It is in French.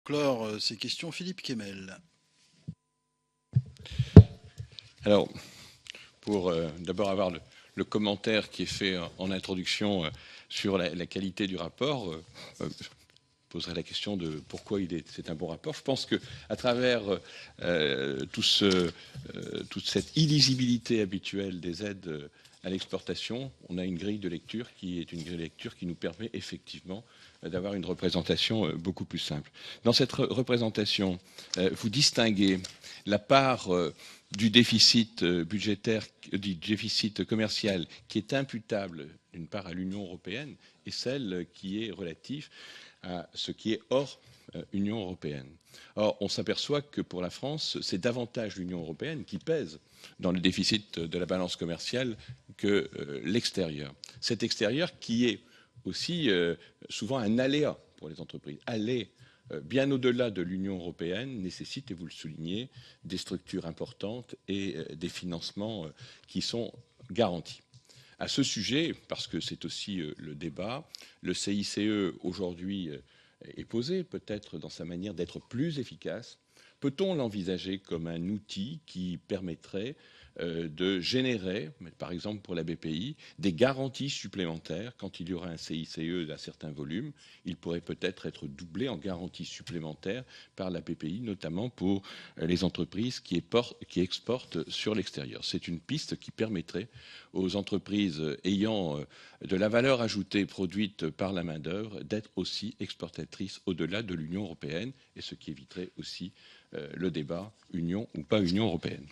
Clore ces questions, Philippe Kemmel. Alors, pour d'abord avoir le commentaire qui est fait en introduction sur la qualité du rapport, je poserai la question de pourquoi c'est un bon rapport. Je pense qu'à travers toute cette illisibilité habituelle des aides à l'exportation, on a une grille de lecture qui est une grille de lecture qui nous permet effectivement d'avoir une représentation beaucoup plus simple. Dans cette représentation, vous distinguez la part du déficit budgétaire, du déficit commercial qui est imputable d'une part à l'Union européenne et celle qui est relative à ce qui est hors Union européenne. Or, on s'aperçoit que pour la France, c'est davantage l'Union européenne qui pèse dans le déficit de la balance commerciale que l'extérieur. Cet extérieur qui est aussi souvent un aléa pour les entreprises. Aller bien au-delà de l'Union européenne nécessite, et vous le soulignez, des structures importantes et des financements qui sont garantis. À ce sujet, parce que c'est aussi le débat, le CICE aujourd'hui est posé peut-être dans sa manière d'être plus efficace. Peut-on l'envisager comme un outil qui permettrait de générer, par exemple pour la BPI, des garanties supplémentaires quand il y aura un CICE d'un certain volume? Il pourrait peut-être être doublé en garanties supplémentaires par la BPI, notamment pour les entreprises qui exportent sur l'extérieur. C'est une piste qui permettrait aux entreprises ayant de la valeur ajoutée produite par la main-d'œuvre d'être aussi exportatrices au-delà de l'Union européenne, et ce qui éviterait aussi le débat Union ou pas Union européenne.